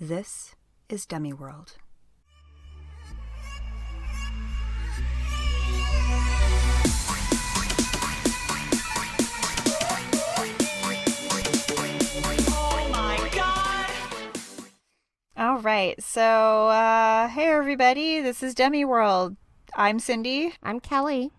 This is Demiworld. All right, so hey everybody, this is Demiworld. I'm Cyndi. I'm Kelly.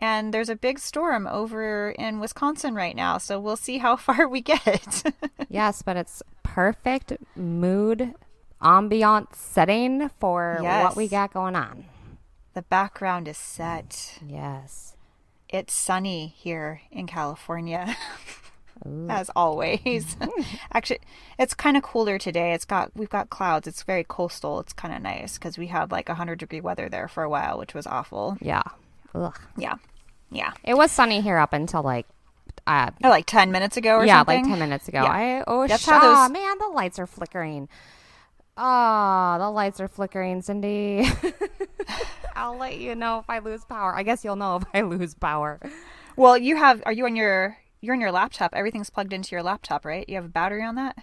And there's a big storm over in Wisconsin right now, so we'll see how far we get. Yes, but it's perfect mood, ambiance setting for what we got going on. The background is set. Yes. It's sunny here in California. As always. Actually, it's kind of cooler today. We've got clouds. It's very coastal. It's kind of nice because we had like 100-degree weather there for a while, which was awful. Yeah. Ugh. Yeah. It was sunny here up until like 10 minutes ago or something. Yeah, like 10 minutes ago. Yeah. That's how man, the lights are flickering. Oh, the lights are flickering, Cyndi. I'll let you know if I lose power. I guess you'll know if I lose power. Well, you're on your laptop. Everything's plugged into your laptop, right? You have a battery on that?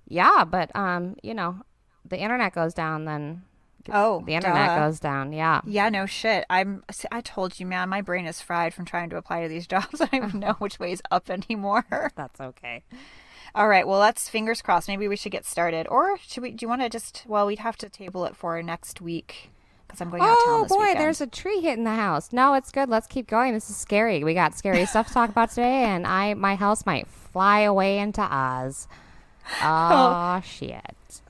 Yeah, but the internet goes down then. Oh, the internet goes down. Yeah. Yeah, no shit. I told you, man, my brain is fried from trying to apply to these jobs. I don't even know which way is up anymore. That's okay. All right, well, let's fingers crossed. Maybe we should get started. Or do you want to we'd have to table it for next week because I'm going out of town this weekend. Oh boy, there's a tree hitting the house. No, it's good. Let's keep going. This is scary. We got scary stuff to talk about today, and my house might fly away into Oz. Oh, shit.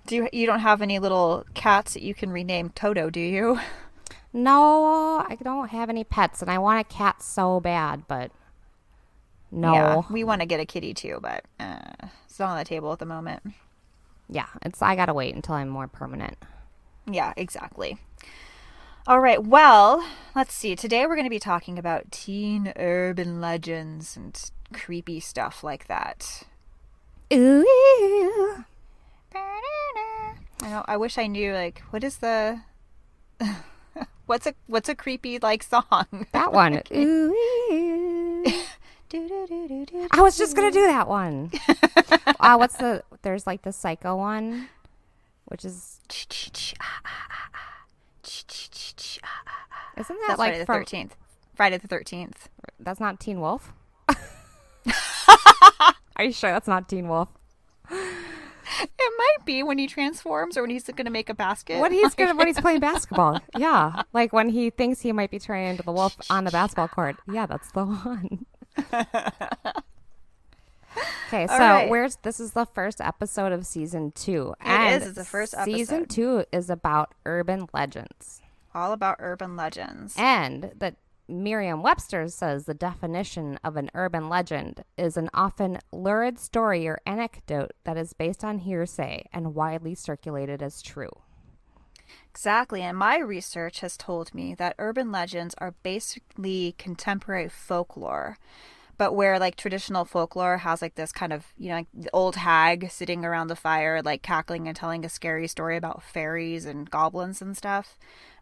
You don't have any little cats that you can rename Toto, do you? No, I don't have any pets, and I want a cat so bad, but no. Yeah, we want to get a kitty too, but it's not on the table at the moment. Yeah, I gotta wait until I'm more permanent. Yeah, exactly. All right, well, let's see. Today we're going to be talking about teen urban legends and creepy stuff like that. Ooh. I know. I wish I knew. Like, what is the? what's a creepy like song? That one. Ooh. I was just gonna do that one. There's like the psycho one, which is. Isn't that like Friday the 13th? Friday the 13th. That's not Teen Wolf. Are you sure that's not Teen Wolf? It might be when he transforms or when he's going to make a basket. When he's playing basketball. Yeah. Like when he thinks he might be turning into the wolf on the basketball court. Yeah, that's the one. Okay, so this is the first episode of season 2. It's the first episode. Season 2 is about urban legends. All about urban legends. And that Merriam-Webster says the definition of an urban legend is an often lurid story or anecdote that is based on hearsay and widely circulated as true. Exactly, and my research has told me that urban legends are basically contemporary folklore, but where like traditional folklore has like this kind of, like the old hag sitting around the fire, like cackling and telling a scary story about fairies and goblins and stuff.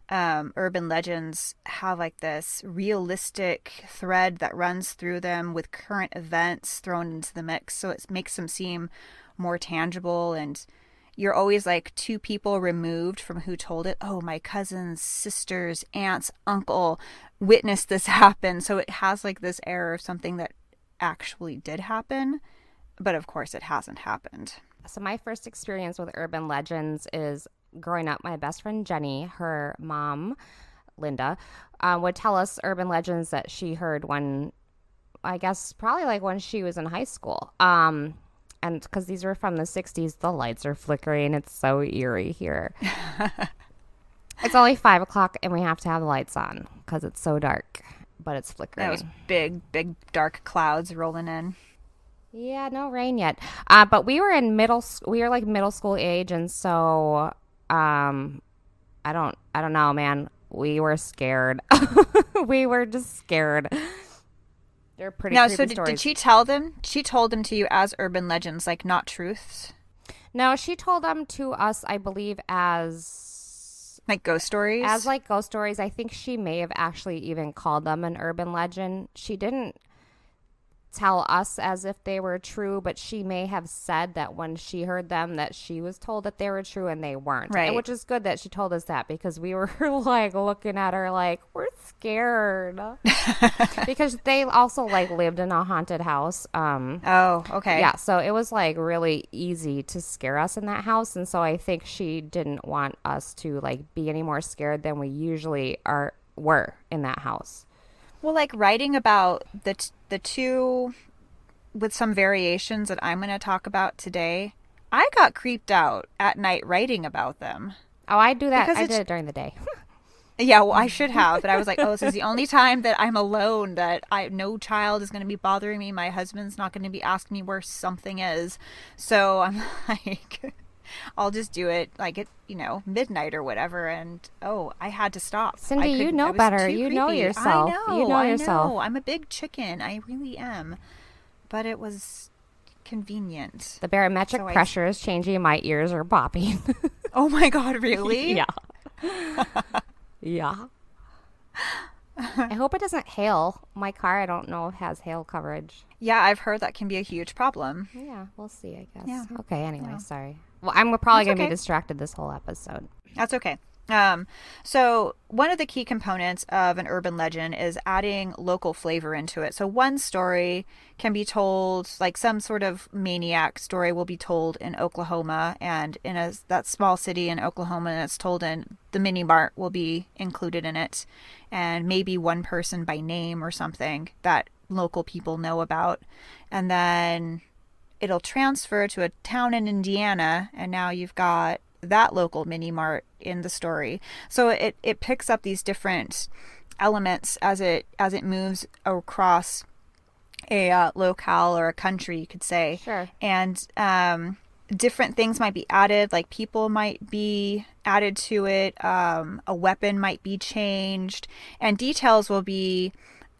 Urban legends have like this realistic thread that runs through them with current events thrown into the mix, so it makes them seem more tangible, and you're always like two people removed from who told it. Oh, my cousin's sister's aunt's uncle witnessed this happen, so it has like this air of something that actually did happen, but of course it hasn't happened. So my first experience with urban legends is growing up. My best friend Jenny, her mom, Linda, would tell us urban legends that she heard when, I guess, probably like when she was in high school. And because these were from the 60s, the lights are flickering. It's so eerie here. It's only 5 o'clock and we have to have the lights on because it's so dark, but it's flickering. Those big, dark clouds rolling in. Yeah, no rain yet. But we were in middle school age, and so I don't know, man. We were scared. We were just scared. They're pretty creepy stories. Did she tell them? She told them to you as urban legends, like not truths? No, she told them to us, I believe, as like ghost stories? As like ghost stories. I think she may have actually even called them an urban legend. She didn't tell us as if they were true, but she may have said that when she heard them that she was told that they were true and they weren't. Right. Which is good that she told us that, because we were like looking at her like, we're scared. Because they also like lived in a haunted house. Oh, okay. Yeah, so it was like really easy to scare us in that house, and so I think she didn't want us to like be any more scared than we usually were in that house. Well, like writing about the two with some variations that I'm going to talk about today, I got creeped out at night writing about them. Oh, I do that. Because I did it during the day. Yeah, well, I should have, but I was like, oh, this is the only time that I'm alone, that no child is going to be bothering me. My husband's not going to be asking me where something is. So I'm like, I'll just do it like at, midnight or whatever. And I had to stop. Cindy, you know better. You know yourself. You know yourself. I know. I'm a big chicken. I really am. But it was convenient. The barometric pressure is changing. My ears are popping. Oh my God, really? Yeah. Yeah. I hope it doesn't hail. My car, I don't know if it has hail coverage. Yeah, I've heard that can be a huge problem. Yeah, we'll see, I guess. Yeah. Okay, anyway, Yeah. sorry. Well, I'm probably going to okay. be distracted this whole episode. That's okay. So one of the key components of an urban legend is adding local flavor into it. So one story can be told, like some sort of maniac story will be told in Oklahoma, and in that small city in Oklahoma, and it's told in the mini mart will be included in it, and maybe one person by name or something that local people know about, and then it'll transfer to a town in Indiana, and now you've got that local mini mart in the story. So it picks up these different elements as it moves across a locale or a country, you could say. Sure. And different things might be added, like people might be added to it, a weapon might be changed, and details will be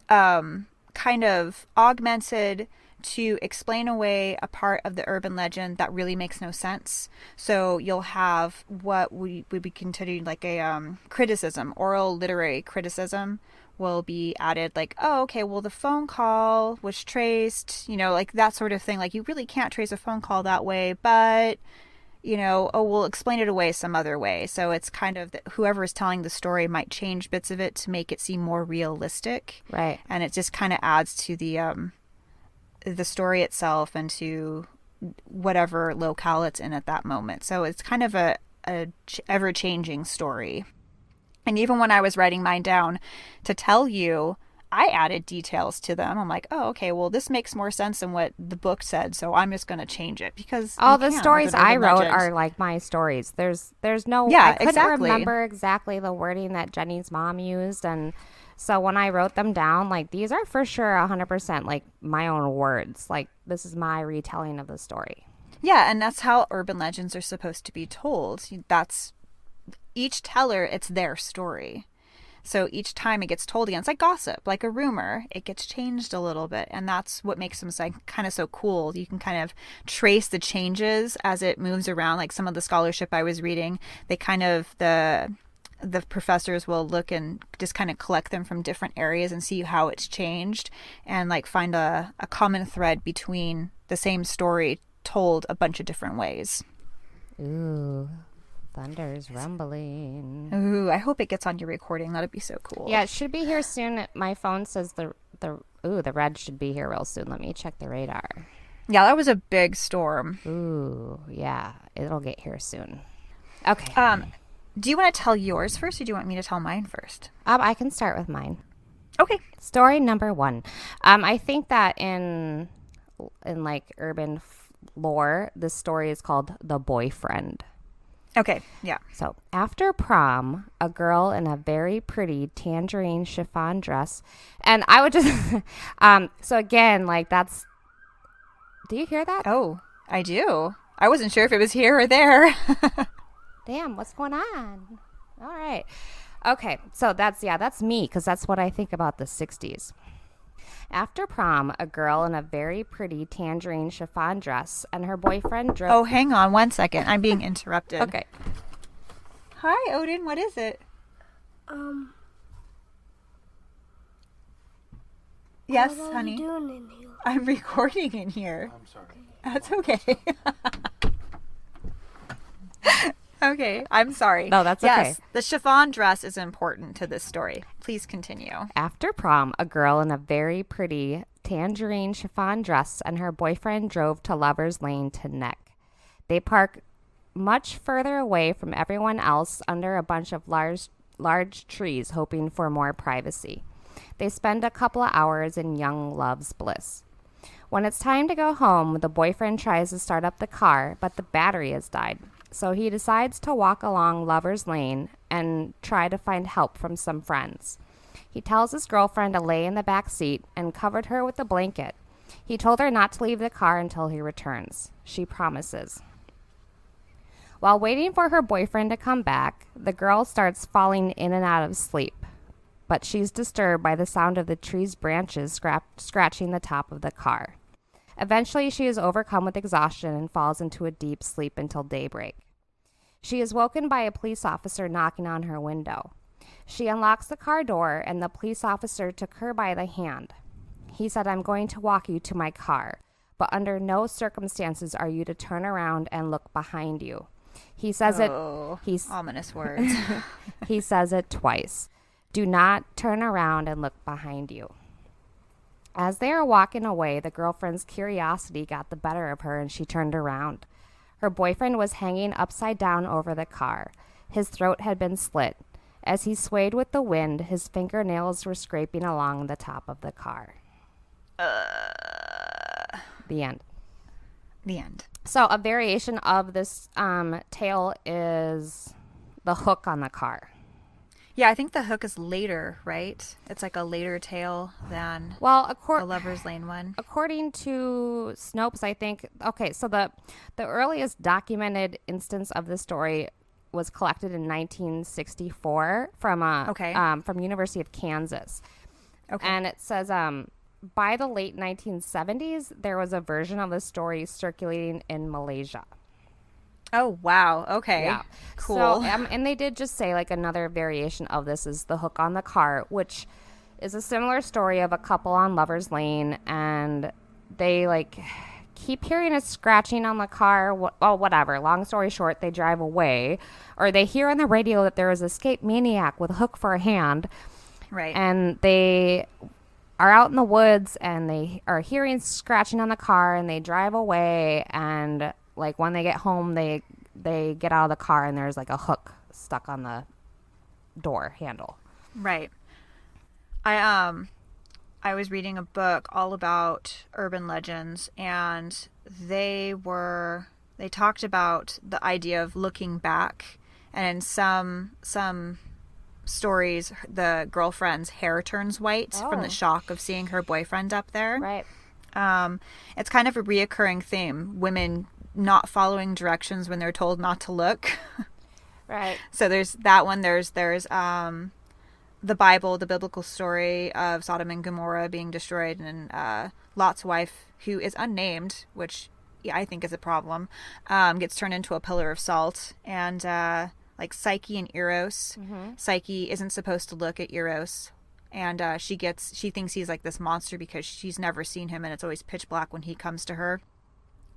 kind of augmented to explain away a part of the urban legend that really makes no sense. So you'll have what we would be considered like a criticism, oral literary criticism will be added, like, oh, okay, well, the phone call was traced, like that sort of thing. Like, you really can't trace a phone call that way, but, we'll explain it away some other way. So it's kind of whoever is telling the story might change bits of it to make it seem more realistic. Right. And it just kind of adds to the story itself and to whatever locale it's in at that moment. So it's kind of a ever-changing story. And even when I was writing mine down to tell you, I added details to them. I'm like, oh, okay, well, this makes more sense than what the book said, so I'm just going to change it because the stories I wrote are like my stories. There's no I couldn't remember exactly the wording that Jenny's mom used, and so when I wrote them down, like, these are for sure 100% like my own words. Like, this is my retelling of the story. Yeah, and that's how urban legends are supposed to be told. That's each teller, it's their story. So each time it gets told again, it's like gossip, like a rumor. It gets changed a little bit, and that's what makes them kind of so cool. You can kind of trace the changes as it moves around. Like some of the scholarship I was reading, they kind of the professors will look and just kind of collect them from different areas and see how it's changed and like find a common thread between the same story told a bunch of different ways. Ooh, thunder's rumbling. Ooh, I hope it gets on your recording. That'd be so cool. Yeah, it should be here soon. My phone says the red should be here real soon. Let me check the radar. Yeah, that was a big storm. Ooh, yeah, it'll get here soon. Okay. Do you want to tell yours first, or do you want me to tell mine first? I can start with mine. Okay. Story number 1. I think that in like urban lore, this story is called The Boyfriend. Okay. Yeah. So after prom, a girl in a very pretty tangerine chiffon dress, and I would just, so again, like that's. Do you hear that? Oh, I do. I wasn't sure if it was here or there. Damn, what's going on? All right. Okay, so that's me, because that's what I think about the 60s. After prom, a girl in a very pretty tangerine chiffon dress and her boyfriend drove... Oh, hang on 1 second. I'm being interrupted. Okay. Hi, Odin. What is it? Yes, What are honey. you doing in here? I'm recording in here. I'm sorry. That's okay. Okay, I'm sorry. No, that's okay. Yes, the chiffon dress is important to this story. Please continue. After prom, a girl in a very pretty tangerine chiffon dress and her boyfriend drove to Lover's Lane to neck. They park much further away from everyone else under a bunch of large trees, hoping for more privacy. They spend a couple of hours in young love's bliss. When it's time to go home, the boyfriend tries to start up the car, but the battery has died. So he decides to walk along Lover's Lane and try to find help from some friends. He tells his girlfriend to lay in the back seat and covered her with a blanket. He told her not to leave the car until he returns. She promises. While waiting for her boyfriend to come back, the girl starts falling in and out of sleep. But she's disturbed by the sound of the tree's branches scratching the top of the car. Eventually, she is overcome with exhaustion and falls into a deep sleep until daybreak. She is woken by a police officer knocking on her window. She unlocks the car door, and the police officer took her by the hand. He said, "I'm going to walk you to my car, but under no circumstances are you to turn around and look behind you." He says He's ominous words. He says it twice. Do not turn around and look behind you. As they are walking away, the girlfriend's curiosity got the better of her and she turned around. Her boyfriend was hanging upside down over the car. His throat had been slit. As he swayed with the wind, his fingernails were scraping along the top of the car. The end. The end. So a variation of this tale is the hook on the car. Yeah, I think the hook is later, right? It's like a later tale than Well, the Lover's Lane one. according to Snopes, I think, okay, so the earliest documented instance of this story was collected in 1964 from University of Kansas. Okay. And it says by the late 1970s, there was a version of the story circulating in Malaysia. Oh, wow. Okay. Yeah. Cool. So, and they did just say like another variation of this is the hook on the car, which is a similar story of a couple on Lover's Lane, and they like keep hearing a scratching on the car. Well, whatever. Long story short, they drive away, or they hear on the radio that there is an escaped maniac with a hook for a hand. Right. And they are out in the woods, and they are hearing scratching on the car, and they drive away, and like when they get home, they get out of the car and there's like a hook stuck on the door handle. Right. I was reading a book all about urban legends, and they talked about the idea of looking back, and in some stories the girlfriend's hair turns white from the shock of seeing her boyfriend up there. Right. It's kind of a reoccurring theme. Women not following directions when they're told not to look. Right. So there's that one. There's the Bible, the biblical story of Sodom and Gomorrah being destroyed, and Lot's wife, who is unnamed, which I think is a problem, gets turned into a pillar of salt. And like Psyche and Eros. Mm-hmm. Psyche isn't supposed to look at Eros. And she thinks he's like this monster because she's never seen him, and it's always pitch black when he comes to her.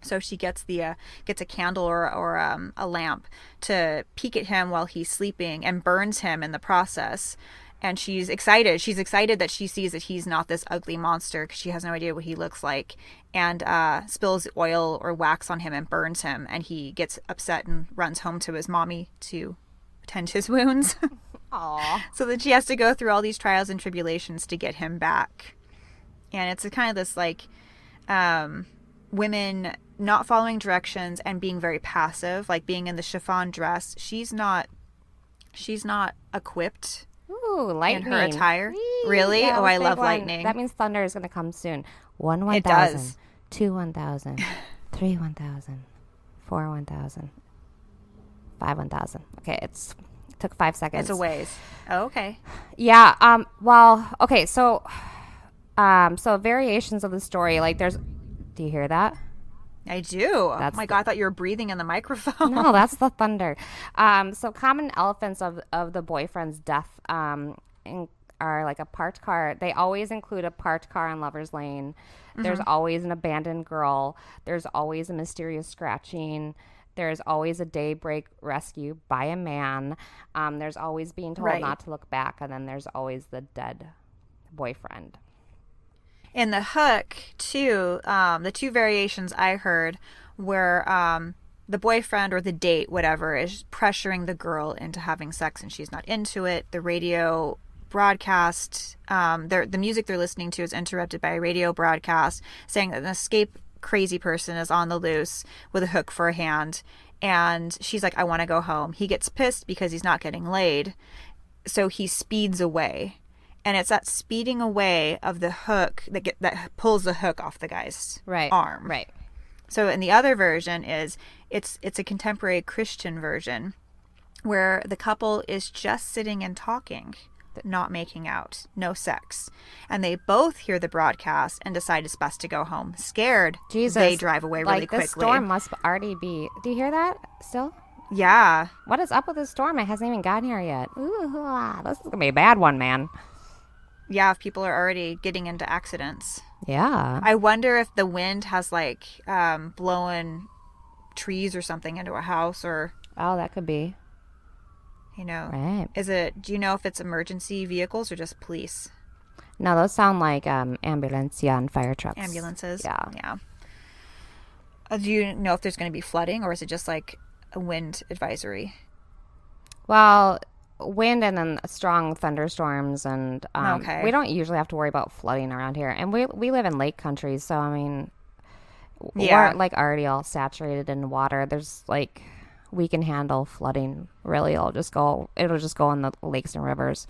So she gets a candle or a lamp to peek at him while he's sleeping, and burns him in the process. And she's excited. She's excited that she sees that he's not this ugly monster, because she has no idea what he looks like, and spills oil or wax on him and burns him. And he gets upset and runs home to his mommy to tend his wounds. Aww. So that she has to go through all these trials and tribulations to get him back. And it's a kind of this like women not following directions and being very passive, like being in the chiffon dress. She's not equipped. Ooh, lightning. In her attire. Whee! Really? Yeah, oh, I love one. lightning. That means thunder is going to come soon. 1 It 1,000. does. 2 1,000. 3 1,000. 4 1,000. 5 1,000. Okay, it took 5 seconds. It's a ways. Oh, okay. Yeah. Well, okay. So variations of the story, like there's. Do you hear that? I do. Oh my God, I thought you were breathing in the microphone. No, that's the thunder. So common elephants of the boyfriend's death are like a parked car. They always include a parked car on Lover's Lane. There's always an abandoned girl. There's always a mysterious scratching. There's always a daybreak rescue by a man. There's always being told Right. not to look back. And then there's always the dead boyfriend. In the hook, too, the two variations I heard were the boyfriend or the date, whatever, is pressuring the girl into having sex and she's not into it. The radio broadcast, the music they're listening to is interrupted by a radio broadcast saying that an escape crazy person is on the loose with a hook for a hand. And she's like, I want to go home. He gets pissed because he's not getting laid. So he speeds away. And it's that speeding away of the hook that pulls the hook off the guy's arm. Right. So in the other version is it's a contemporary Christian version where the couple is just sitting and talking, not making out, no sex. And they both hear the broadcast and decide it's best to go home. Scared, Jesus. they drive away really quickly. This storm must already be... Do you hear that still? Yeah. What is up with this storm? It hasn't even gotten here yet. Ooh, this is going to be a bad one, man. Yeah, if people are already getting into accidents. Yeah. I wonder if the wind has like blown trees or something into a house or... Oh, that could be. You know, right. Do you know if it's emergency vehicles or just police? No, those sound like ambulancia and fire trucks. Ambulances? Yeah. Do you know if there's going to be flooding or is it just like a wind advisory? Well, wind and then strong thunderstorms and Okay. We don't usually have to worry about flooding around here. And we live in lake country, so I mean, we're like already all saturated in water. There's like... we can handle flooding. Really, it'll just go in the lakes and rivers.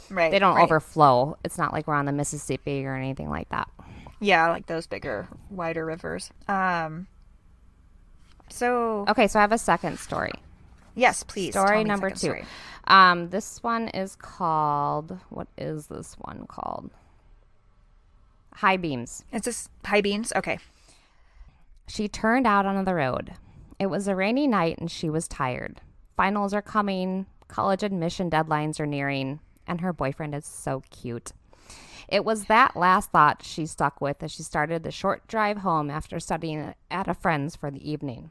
Right. They don't overflow. It's not like we're on the Mississippi or anything like that. Yeah, like those bigger, wider rivers. So okay, so I have a second story. Yes, please. Story number 2. This one is called... what is this one called? High beams. It's just high beams. Okay. She turned out on the road. It was a rainy night and she was tired. Finals are coming, college admission deadlines are nearing, and her boyfriend is so cute. It was that last thought she stuck with as she started the short drive home after studying at a friend's for the evening.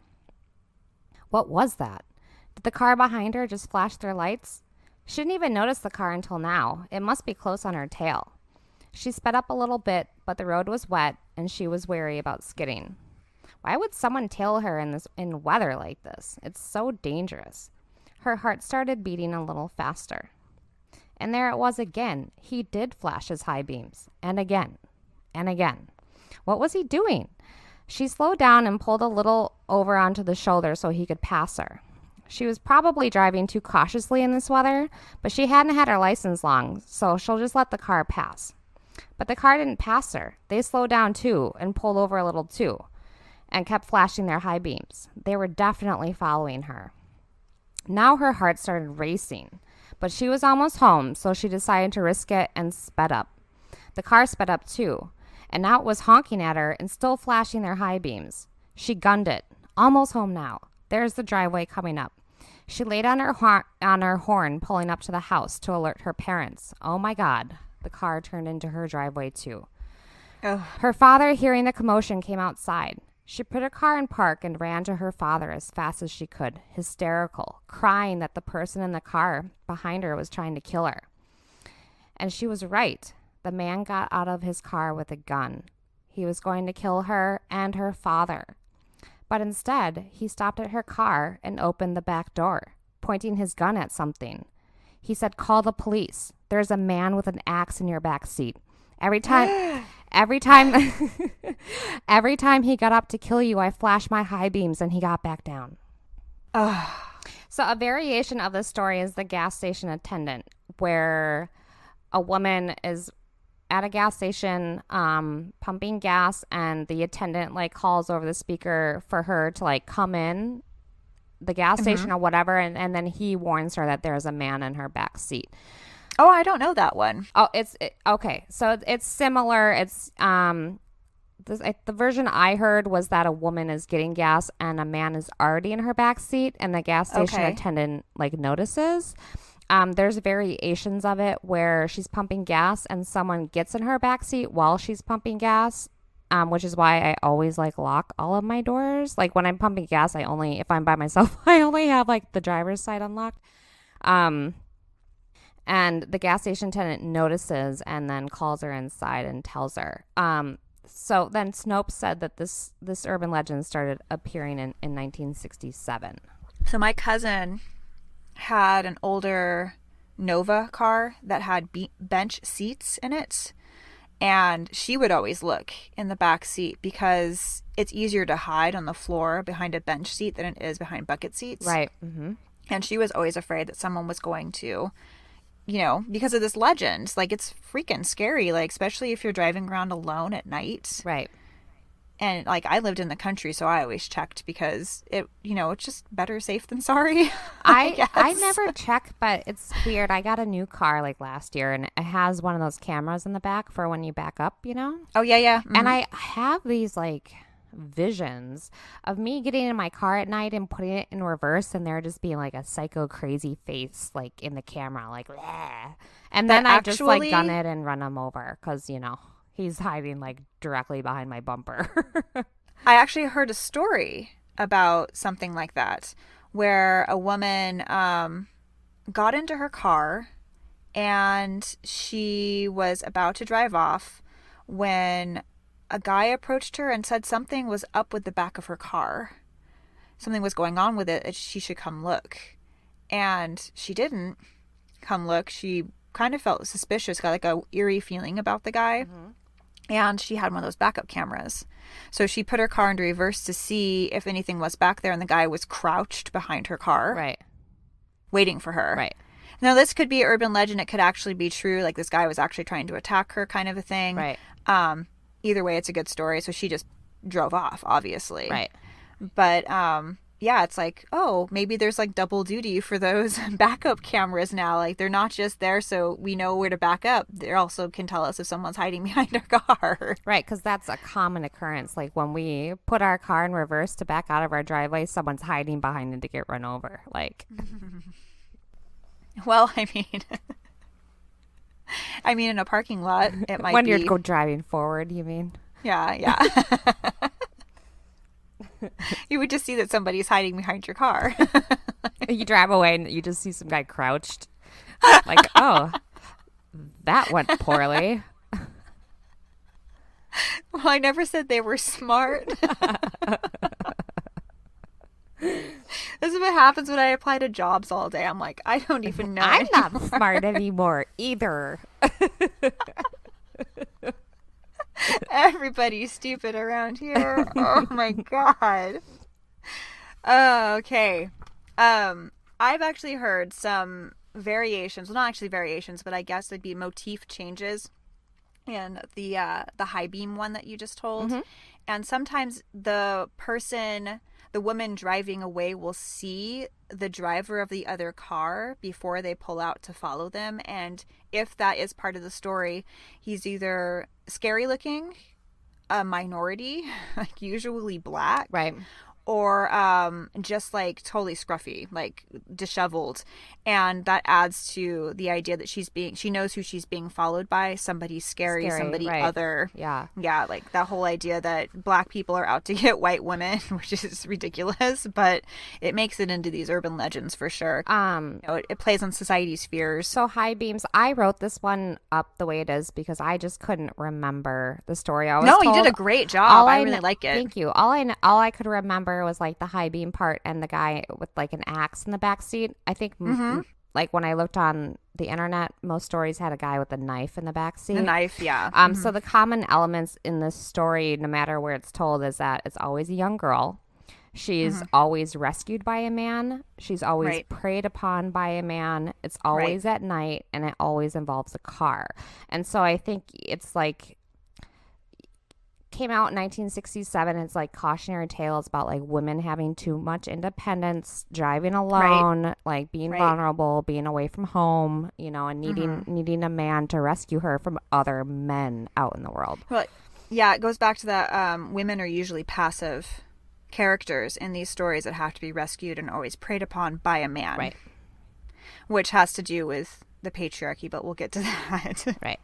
What was that? Did the car behind her just flash their lights? She didn't even notice the car until now. It must be close on her tail. She sped up a little bit, but the road was wet and she was wary about skidding. Why would someone tail her in weather like this? It's so dangerous. Her heart started beating a little faster. And there it was again. He did flash his high beams. And again. And again. What was he doing? She slowed down and pulled a little over onto the shoulder so he could pass her. She was probably driving too cautiously in this weather, but she hadn't had her license long, so she'll just let the car pass. But the car didn't pass her. They slowed down too and pulled over a little too, and kept flashing their high beams. They were definitely following her. Now her heart started racing, but she was almost home, so she decided to risk it and sped up. The car sped up too, and now it was honking at her and still flashing their high beams. She gunned it. Almost home now. There's the driveway coming up. She laid on her horn, pulling up to the house to alert her parents. Oh my God. The car turned into her driveway too. Oh. Her father, hearing the commotion, came outside. She put her car in park and ran to her father as fast as she could, hysterical, crying that the person in the car behind her was trying to kill her. And she was right. The man got out of his car with a gun. He was going to kill her and her father. But instead, he stopped at her car and opened the back door, pointing his gun at something. He said, "Call the police. There's a man with an axe in your back seat. Every time every time he got up to kill you, I flashed my high beams and he got back down." So a variation of this story is the gas station attendant, where a woman is at a gas station pumping gas, and the attendant like calls over the speaker for her to like come in the gas station or whatever, and then he warns her that there's a man in her back seat. Oh, I don't know that one. Oh, okay. So it's similar. It's the version I heard was that a woman is getting gas and a man is already in her back seat, and the gas station attendant like notices. There's variations of it where she's pumping gas and someone gets in her backseat while she's pumping gas, which is why I always like lock all of my doors. Like when I'm pumping gas, if I'm by myself, I only have like the driver's side unlocked. Um, and the gas station attendant notices and then calls her inside and tells her. So then Snopes said that this urban legend started appearing in 1967. So my cousin had an older Nova car that had bench seats in it, and she would always look in the back seat because it's easier to hide on the floor behind a bench seat than it is behind bucket seats. Right. Mm-hmm. And she was always afraid that someone was going to, because of this legend. Like, it's freaking scary, like, especially if you're driving around alone at night. Right. And, like, I lived in the country, so I always checked because it's just better safe than sorry. I never check, but it's weird. I got a new car like last year, and it has one of those cameras in the back for when you back up, Oh, yeah, yeah. Mm-hmm. And I have these, like, visions of me getting in my car at night and putting it in reverse, and there just being, like, a psycho crazy face, like, in the camera, like, bleh. And then I just, like, gun it and run him over because, he's hiding, like, directly behind my bumper. I actually heard a story about something like that where a woman got into her car and she was about to drive off when a guy approached her and said something was up with the back of her car. Something was going on with it, and she should come look. And she didn't come look. She kind of felt suspicious, got like a eerie feeling about the guy. Mm-hmm. And she had one of those backup cameras. So she put her car into reverse to see if anything was back there, and the guy was crouched behind her car. Right. Waiting for her. Right. Now, this could be an urban legend. It could actually be true. Like, this guy was actually trying to attack her, kind of a thing. Right. Either way, it's a good story. So she just drove off, obviously. Right. But, yeah, it's like, oh, maybe there's like double duty for those backup cameras now. Like, they're not just there so we know where to back up. They also can tell us if someone's hiding behind our car. Right, because that's a common occurrence. Like, when we put our car in reverse to back out of our driveway, someone's hiding behind it to get run over. Like, well, I mean, in a parking lot, it might when be. When you're driving forward, you mean? Yeah, yeah. You would just see that somebody's hiding behind your car. You drive away and you just see some guy crouched. Like, oh, that went poorly. Well, I never said they were smart. This is what happens when I apply to jobs all day. I'm like, I don't even know. I'm not smart anymore either. Everybody's stupid around here. Oh my god. Okay. I've actually heard some variations. Well, not actually variations, but I guess they'd be motif changes in the high beam one that you just told. Mm-hmm. And sometimes the woman driving away will see the driver of the other car before they pull out to follow them. And if that is part of the story, he's either scary looking, a minority, like usually black. Right. Or just like totally scruffy, like disheveled. And that adds to the idea that she knows who she's being followed by, somebody scary somebody right. other. Yeah. Yeah, like that whole idea that black people are out to get white women, which is ridiculous, but it makes it into these urban legends for sure. It plays on society's fears. So high beams, I wrote this one up the way it is because I just couldn't remember the story. You did a great job. I really like it. Thank you. All I could remember was like the high beam part and the guy with like an axe in the back seat. I think like when I looked on the internet, most stories had a guy with a knife in the back seat. The knife, yeah. So the common elements in this story, no matter where it's told, is that it's always a young girl. She's always rescued by a man. She's always preyed upon by a man. It's always at night, and it always involves a car. And so I think it's like came out in 1967. It's like cautionary tales about like women having too much independence, driving alone, like being vulnerable, being away from home, and needing a man to rescue her from other men out in the world. Well, yeah, it goes back to that women are usually passive characters in these stories that have to be rescued and always preyed upon by a man. Right. which has to do with the patriarchy, but we'll get to that. Right.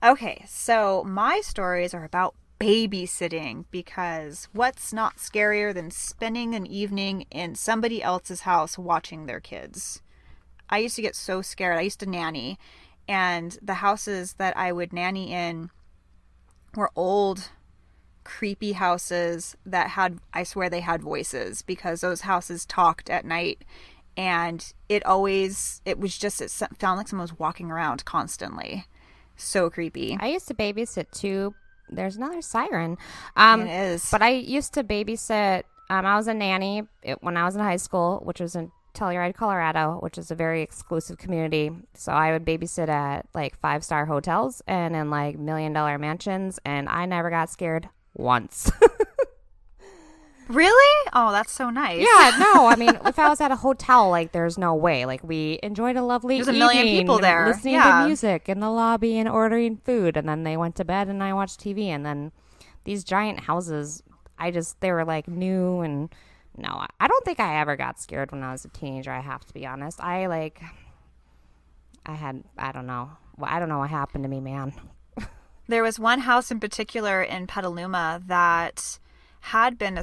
Okay, so my stories are about babysitting, because what's not scarier than spending an evening in somebody else's house watching their kids? I used to get so scared. I used to nanny, and the houses that I would nanny in were old, creepy houses that had, I swear they had voices, because those houses talked at night, and it sounded like someone was walking around constantly. So creepy. I used to babysit too. There's another siren. It is. But I used to babysit. I was a nanny when I was in high school, which was in Telluride, Colorado, which is a very exclusive community. So I would babysit at like 5-star hotels and in like $1 million mansions, and I never got scared once. Really? Oh, that's so nice. Yeah, no, I mean, if I was at a hotel, like, there's no way. Like, we enjoyed a lovely There's a evening, million people there. listening Yeah. to music in the lobby and ordering food, and then they went to bed and I watched TV, and then these giant houses, they were like new, and no, I don't think I ever got scared when I was a teenager, I have to be honest. I don't know. Well, I don't know what happened to me, man. There was one house in particular in Petaluma that had been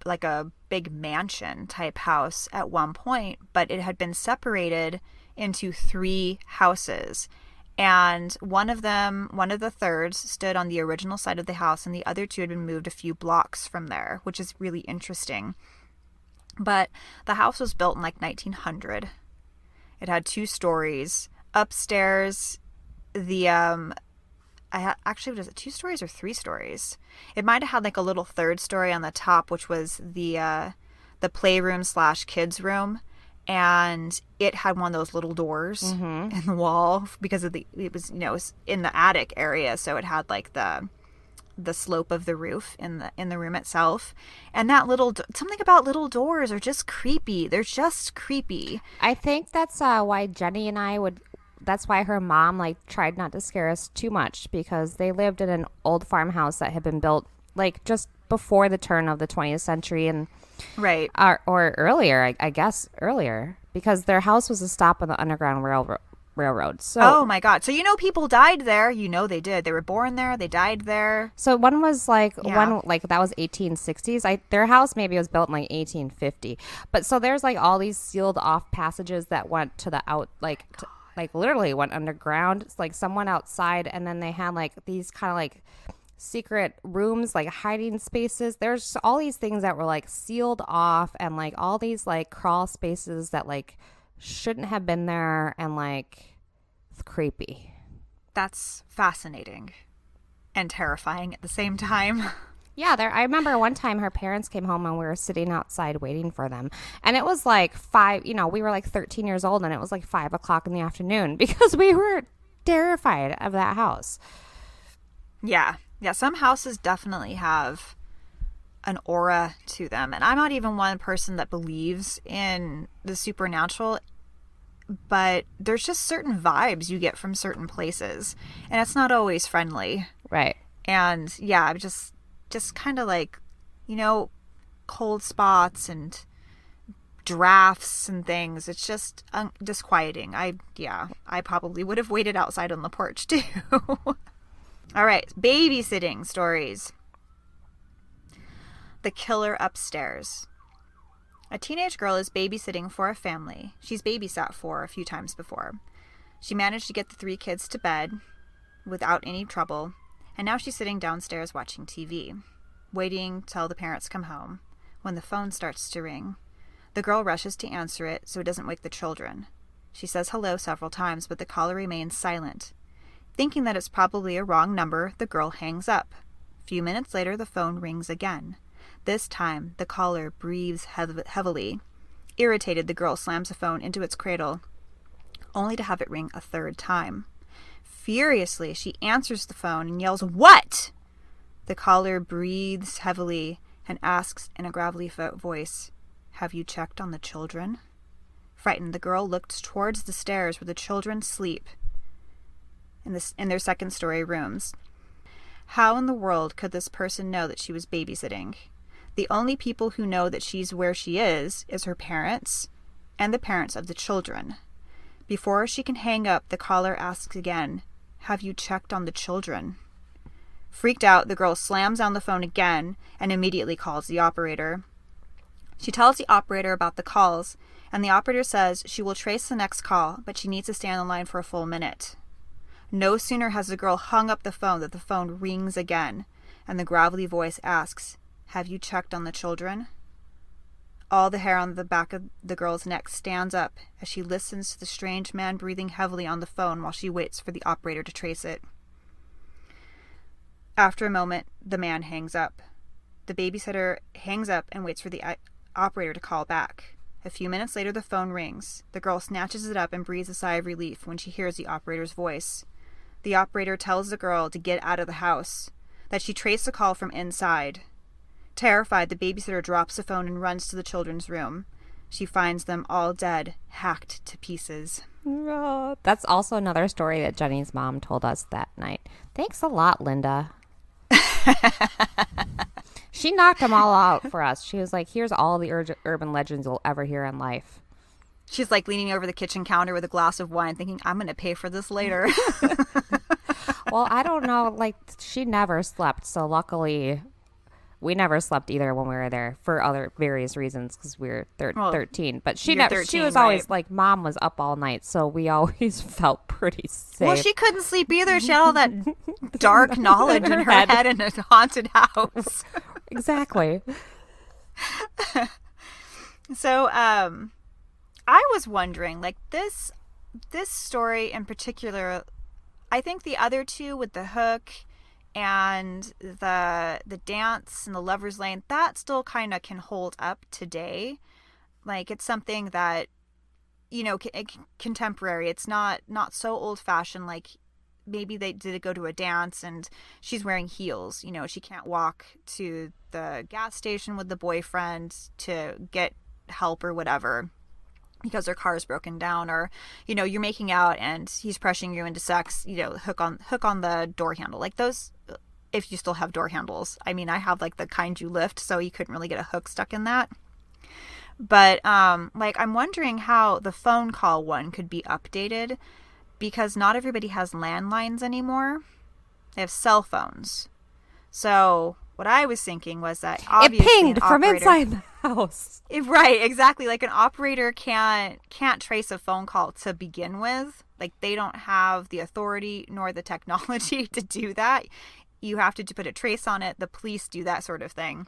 like a big mansion type house at one point, but it had been separated into 3 houses. And one of the thirds, stood on the original side of the house, and the other 2 had been moved a few blocks from there, which is really interesting. But the house was built in like 1900. It had 2 stories. Upstairs, actually, was it 2 stories or 3 stories? It might have had like a little 3rd story on the top, which was the playroom / kids room, and it had one of those little doors in the wall, because it was in the attic area, so it had like the slope of the roof in the room itself. And that something about little doors are just creepy. They're just creepy. I think that's why Jenny and I that's why her mom like tried not to scare us too much, because they lived in an old farmhouse that had been built like just before the turn of the 20th century, and right, or earlier, I guess earlier, because their house was a stop on the Underground Railroad. So, oh my God! So people died there. They did. They were born there. They died there. So one was like that was 1860s. Their house maybe was built in like 1850. But so there's like all these sealed off passages that went to the literally went underground. It's like someone outside, and then they had like these kind of like secret rooms, like hiding spaces. There's all these things that were like sealed off, and like all these like crawl spaces that like shouldn't have been there, and like it's creepy. That's fascinating and terrifying at the same time. Yeah, I remember one time her parents came home and we were sitting outside waiting for them. And it was like 5, we were like 13 years old, and it was like 5 o'clock in the afternoon, because we were terrified of that house. Yeah. Yeah, some houses definitely have an aura to them. And I'm not even one person that believes in the supernatural, but there's just certain vibes you get from certain places, and it's not always friendly. Right. And yeah, just kind of like, cold spots and drafts and things. It's just disquieting. I probably would have waited outside on the porch too. All right, babysitting stories. The killer upstairs. A teenage girl is babysitting for a family she's babysat for a few times before. She managed to get the 3 kids to bed without any trouble, and now she's sitting downstairs watching TV, waiting till the parents come home, when the phone starts to ring. The girl rushes to answer it so it doesn't wake the children. She says hello several times, but the caller remains silent. Thinking that it's probably a wrong number, the girl hangs up. A few minutes later, the phone rings again. This time, the caller breathes heavily. Irritated, the girl slams the phone into its cradle, only to have it ring a 3rd time. Furiously, she answers the phone and yells, "What?" The caller breathes heavily and asks in a gravelly voice, "Have you checked on the children?" Frightened, the girl looked towards the stairs where the children sleep in their 2nd-story rooms. How in the world could this person know that she was babysitting? The only people who know that she's where she is her parents and the parents of the children. Before she can hang up, the caller asks again, "Have you checked on the children?" Freaked out, the girl slams down the phone again and immediately calls the operator. She tells the operator about the calls, and the operator says she will trace the next call, but she needs to stay on the line for a full minute. No sooner has the girl hung up the phone than the phone rings again, and the gravelly voice asks, "Have you checked on the children?" All the hair on the back of the girl's neck stands up as she listens to the strange man breathing heavily on the phone while she waits for the operator to trace it. After a moment, the man hangs up. The babysitter hangs up and waits for the operator to call back. A few minutes later, the phone rings. The girl snatches it up and breathes a sigh of relief when she hears the operator's voice. The operator tells the girl to get out of the house, that she traced the call from inside. Terrified, the babysitter drops the phone and runs to the children's room. She finds them all dead, hacked to pieces. Oh, that's also another story that Jenny's mom told us that night. Thanks a lot, Linda. She knocked them all out for us. She was like, here's all the urban legends you'll ever hear in life. She's like leaning over the kitchen counter with a glass of wine thinking, I'm going to pay for this later. Well, I don't know. Like, she never slept. So luckily, we never slept either when we were there for other various reasons because we were 13. But she never. 13, she was always like, Mom was up all night. So we always felt pretty safe. Well, she couldn't sleep either. She had all that dark knowledge in her head in a haunted house. Exactly. So, I was wondering, like, this story in particular, I think the other two with the hook and the dance and the lover's lane, that still kind of can hold up today. Like, it's something that, you know, contemporary. It's not so old fashioned. Like, maybe they did go to a dance and she's wearing heels. You know, she can't walk to the gas station with the boyfriend to get help or whatever because their car is broken down, or, you know, you're making out and he's pressuring you into sex, you know, hook on the door handle. Like those, if you still have door handles. I mean, I have like the kind you lift, so you couldn't really get a hook stuck in that. But like, I'm wondering how the phone call one could be updated, because not everybody has landlines anymore. They have cell phones. So what I was thinking was that obviously it pinged from inside the house. Right, exactly. Like, an operator can't trace a phone call to begin with. Like, they don't have the authority nor the technology to do that. You have to put a trace on it. The police do that sort of thing.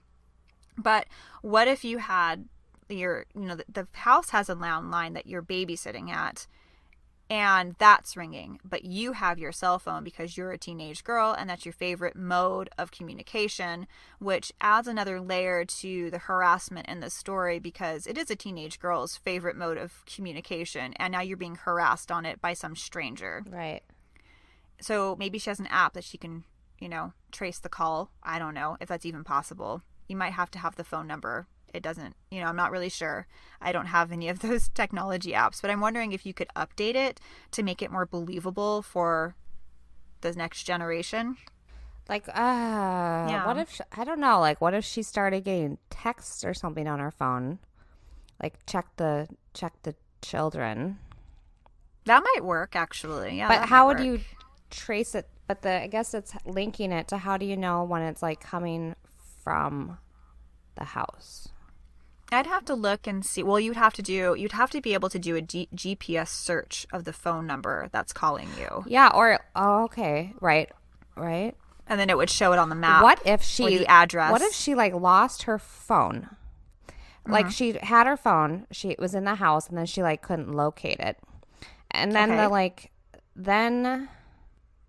But what if you had the house has a landline that you're babysitting at, and that's ringing, but you have your cell phone because you're a teenage girl and that's your favorite mode of communication, which adds another layer to the harassment in this story, because it is a teenage girl's favorite mode of communication, and now you're being harassed on it by some stranger. Right. So maybe she has an app that she can, you know, trace the call. I don't know if that's even possible. You might have to have the phone number. It doesn't, you know, I'm not really sure. I don't have any of those technology apps, but I'm wondering if you could update it to make it more believable for the next generation. Like, what if, I don't know, like, what if she started getting texts or something on her phone? Like, check the children. That might work, actually. Yeah. But how would you trace it? But I guess it's linking it to, how do you know when it's like coming from the house? I'd have to look and see. Well, you'd have to be able to do a GPS search of the phone number that's calling you. Yeah, or, okay, right. And then it would show it on the map. What if she, or the address. What if she, like, lost her phone? Like, she had her phone, it was in the house, and then she, like, couldn't locate it. And then then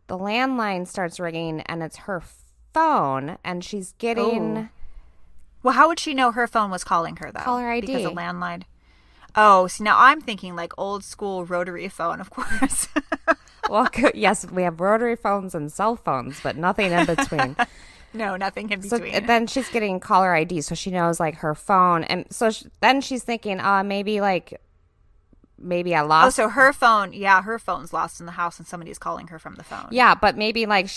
the landline starts ringing, and it's her phone, and she's getting... Ooh. Well, how would she know her phone was calling her, though? Caller ID. Because of landline. Oh, see, now I'm thinking like old school rotary phone, of course. Well, yes, we have rotary phones and cell phones, but nothing in between. No, nothing in between. So then she's getting caller ID, so she knows, like, her phone. And so then she's thinking, maybe I lost. Oh, so her phone, her phone's lost in the house and somebody's calling her from the phone. Yeah, but maybe, like,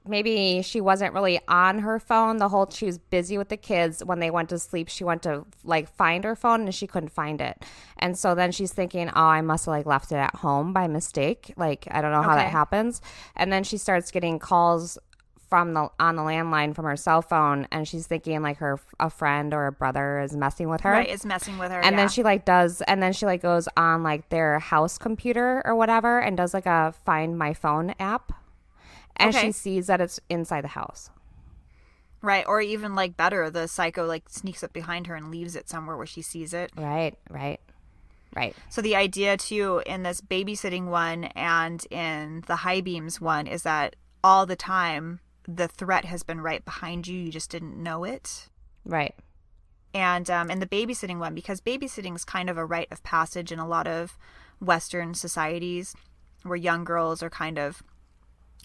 maybe she wasn't really on her phone she was busy with the kids. When they went to sleep, she went to like find her phone and she couldn't find it. And so then she's thinking, oh, I must have like left it at home by mistake. Like, I don't know how that Okay. happens. And then she starts getting calls from the on the landline from her cell phone, and she's thinking like a friend or a brother is messing with her. Right, it's messing with her, And then yeah. she like does, and then she like goes on like their house computer or whatever and does like a Find My Phone app, and she Okay. sees that it's inside the house. Right, or even like better, the psycho like sneaks up behind her and leaves it somewhere where she sees it. Right, right, right, So the idea too in this babysitting one and in the high beams one is that all the time the threat has been right behind you, you just didn't know it. right, And in the babysitting one, because babysitting is kind of a rite of passage in a lot of Western societies where young girls are kind of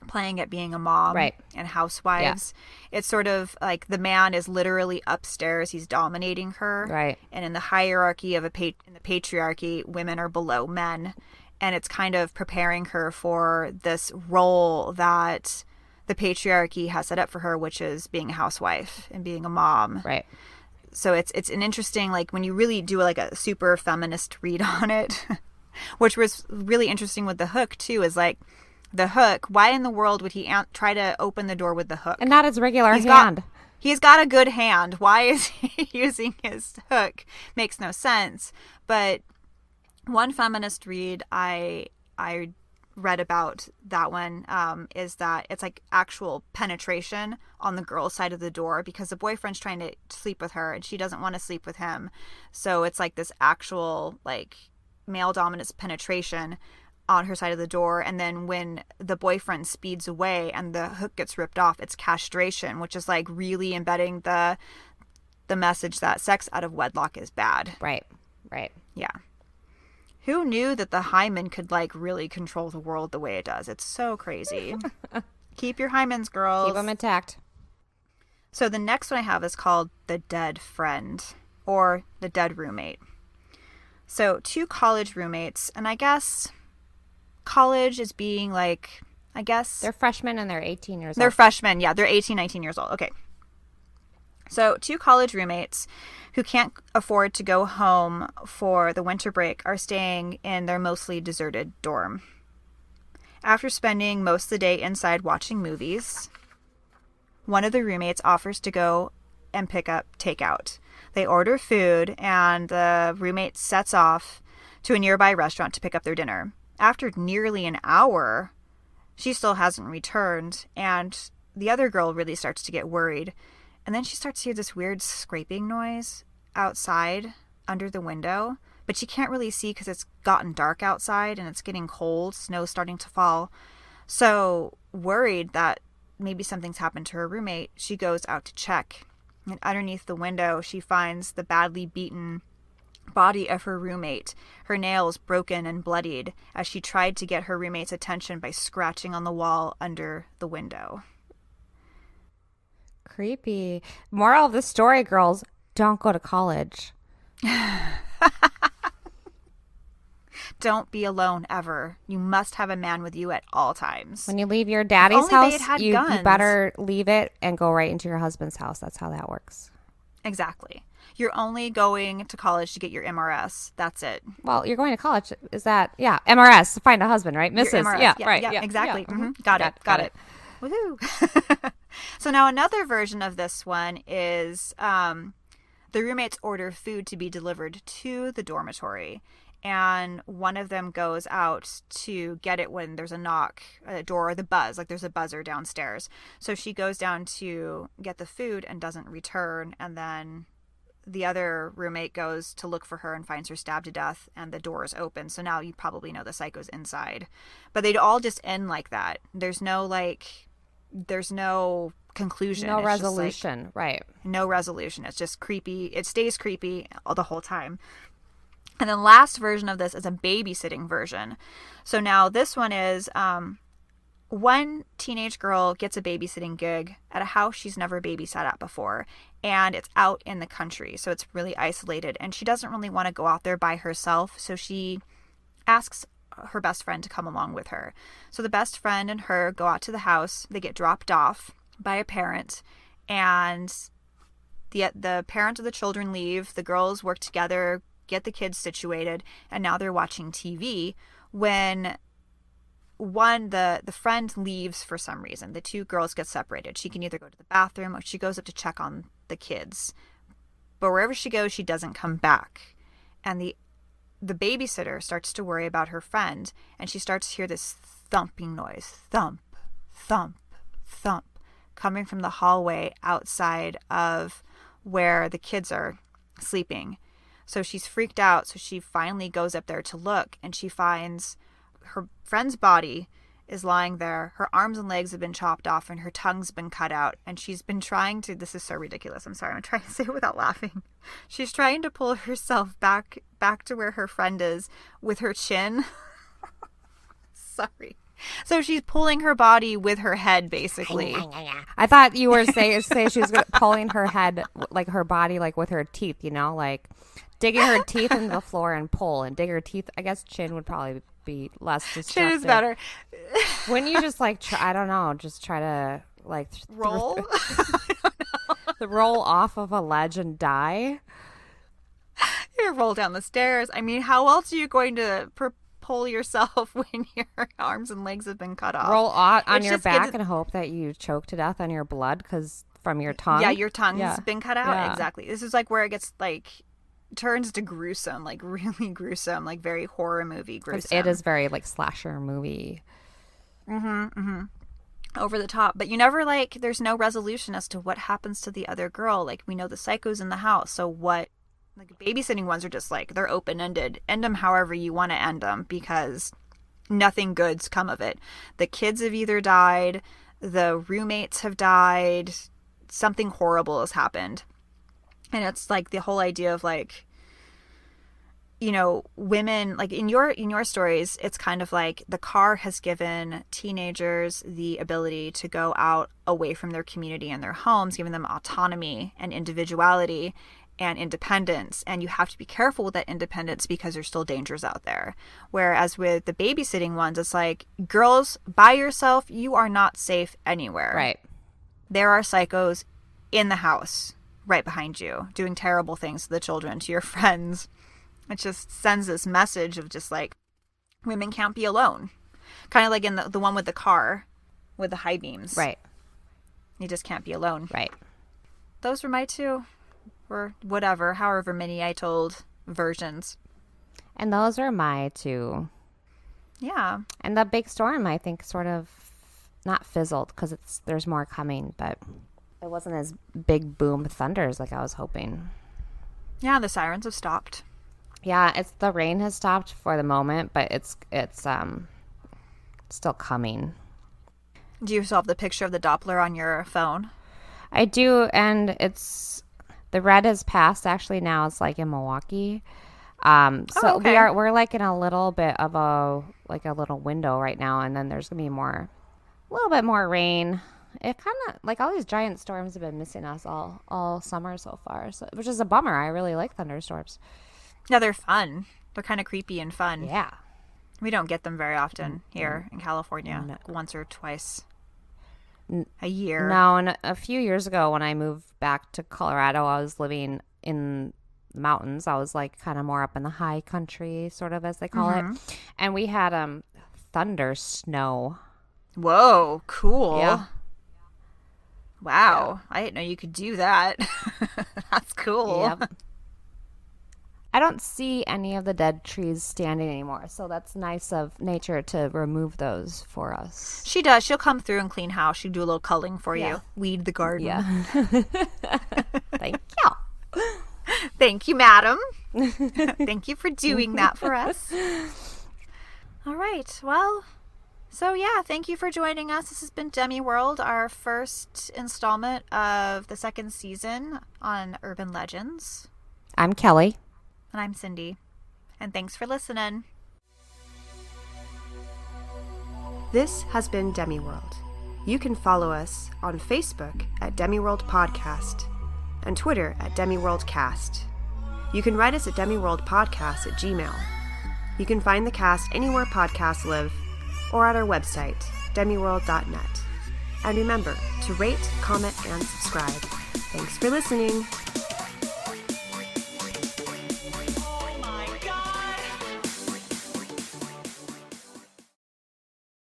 playing at being a mom right. and Yeah, housewives. It's sort of like the man is literally upstairs, he's dominating her. right, And in the hierarchy of in the patriarchy, women are below men. And it's kind of preparing her for this role that the patriarchy has set up for her, which is being a housewife and being a mom. right. So it's an interesting, like when you really do like a super feminist read on it, which was really interesting with the hook too, is like the hook, why in the world would he try to open the door with the hook? And not his regular He's got hand. he's got a good hand. Why is he using his hook? Makes no sense. But one feminist read I read about that one is that it's like actual penetration on the girl's side of the door because the boyfriend's trying to sleep with her and she doesn't want to sleep with him. So it's like this actual like male dominance penetration on her side of the door. And then when the boyfriend speeds away and the hook gets ripped off, it's castration, which is like really embedding the message that sex out of wedlock is bad. Right, right. Yeah. Who knew that the hymen could like really control the world the way it does? It's so crazy. Keep your hymens, girls. Keep them intact. So the next one I have is called The Dead Friend or The Dead Roommate. So two college roommates, and I guess college is being like, I guess They're freshmen and they're 18 years they're old. freshmen. Yeah, they're 18, 19 years old. Okay. So two college roommates who can't afford to go home for the winter break are staying in their mostly deserted dorm. After spending most of the day inside watching movies, one of the roommates offers to go and pick up takeout. They order food, and the roommate sets off to a nearby restaurant to pick up their dinner. After nearly an hour, she still hasn't returned, and the other girl really starts to get worried. And then she starts to hear this weird scraping noise outside under the window, but she can't really see because it's gotten dark outside and it's getting cold, snow's starting to fall. So, worried that maybe something's happened to her roommate, she goes out to check. And underneath the window, she finds the badly beaten body of her roommate, her nails broken and bloodied, as she tried to get her roommate's attention by scratching on the wall under the window. Creepy. Moral of the story, girls, don't go to college. Don't be alone ever. You must have a man with you at all times. When you leave your daddy's only they house, had had you guns. better leave it and go right into your husband's house. That's how that works. Exactly. You're only going to college to get your MRS. That's it. Well, you're going to college. Is that, yeah, MRS, find a husband, right? Your Mrs. MRS. Yeah, right. Yeah, exactly. Yeah. Mhm. Got it. Got it. Woohoo. So now another version of this one is the roommates order food to be delivered to the dormitory. And one of them goes out to get it when there's a knock at the door or the buzz, like there's a buzzer downstairs. So she goes down to get the food and doesn't return. And then the other roommate goes to look for her and finds her stabbed to death and the door is open. So now you probably know the psycho's inside. But they'd all just end like that. There's no conclusion. No It's just, like, resolution, right. no resolution. It's just creepy. It stays creepy all the whole time. And then last version of this is a babysitting version. So now this one is one teenage girl gets a babysitting gig at a house she's never babysat at before. And it's out in the country. So it's really isolated. And she doesn't really want to go out there by herself. So she asks her best friend to come along with her. So the best friend and her go out to the house. They get dropped off by a parent, and the parent of the children leave. The girls work together, get the kids situated, and now they're watching TV when the friend leaves for some reason. The two girls get separated. She can either go to the bathroom or she goes up to check on the kids. But wherever she goes, she doesn't come back. And the babysitter starts to worry about her friend, and she starts to hear this thumping noise. Thump, thump, thump, coming from the hallway outside of where the kids are sleeping. So she's freaked out. So she finally goes up there to look, and she finds her friend's body is lying there. Her arms and legs have been chopped off, and her tongue's been cut out. And she's been trying to, this is so ridiculous. I'm sorry. I'm trying to say it without laughing. She's trying to pull herself back to where her friend is with her chin. Sorry. So she's pulling her body with her head, basically. I thought you were say she was pulling her head, like her body, like with her teeth, you know, like digging her teeth into the floor and pull and dig her teeth. I guess chin would probably be less destructive. Chin is better. Wouldn't you just like, I don't know, just try to like roll? Roll off of a ledge and die? You roll down the stairs. I mean, how else are you going to pull yourself when your arms and legs have been cut off? Roll on your back and hope that you choke to death on your blood from your tongue. Yeah, your tongue's been cut out. Yeah. Exactly. This is like where it gets like turns to gruesome, like really gruesome, like very horror movie gruesome. It is very like slasher movie. Over the top. But you never like, there's no resolution as to what happens to the other girl. Like, we know the psycho's in the house, so what? Like, babysitting ones are just like, they're open-ended. End them however you want to end them, because nothing good's come of it. The kids have either died, the roommates have died, something horrible has happened. And it's like the whole idea of like, you know, women, like in your stories, it's kind of like the car has given teenagers the ability to go out away from their community and their homes, giving them autonomy and individuality and independence. And you have to be careful with that independence because there's still dangers out there. Whereas with the babysitting ones, it's like, girls, by yourself, you are not safe anywhere. Right. There are psychos in the house right behind you doing terrible things to the children, to your friends. It just sends this message of just like, women can't be alone. Kind of like in the one with the car with the high beams. Right. You just can't be alone. Right. Those were my two, or whatever, however many I told versions. And those are my two. Yeah. And the big storm, I think, sort of not fizzled because there's more coming, but it wasn't as big boom thunders like I was hoping. Yeah, the sirens have stopped. Yeah, the rain has stopped for the moment, but it's still coming. Do you still have the picture of the Doppler on your phone? I do, and the red is past. Actually, now it's like in Milwaukee. Okay. We're like in a little bit of a little window right now, and then there's gonna be a little bit more rain. It kind of like all these giant storms have been missing us all summer so far, which is a bummer. I really like thunderstorms. Yeah, they're fun. They're kind of creepy and fun. Yeah. We don't get them very often here in California. No. Like once or twice a year. No, and a few years ago when I moved back to Colorado, I was living in the mountains. I was like kind of more up in the high country, sort of as they call it. And we had thunder snow. Whoa, cool. Yeah. Wow. Yeah. I didn't know you could do that. That's cool. Yep. I don't see any of the dead trees standing anymore, so that's nice of nature to remove those for us. She does. She'll come through and clean house. She'll do a little culling for you. Weed the garden. Yeah. Thank you. Thank you, madam. Thank you for doing that for us. All right. Well, so yeah, thank you for joining us. This has been Demiworld, our first installment of the second season on Urban Legends. I'm Kelly. And I'm Cyndi. And thanks for listening. This has been Demiworld. You can follow us on Facebook at Demiworld Podcast and Twitter at DemiworldCast. You can write us at demiworldpodcast@gmail.com. You can find the cast anywhere podcasts live or at our website, demiworld.net. And remember to rate, comment, and subscribe. Thanks for listening.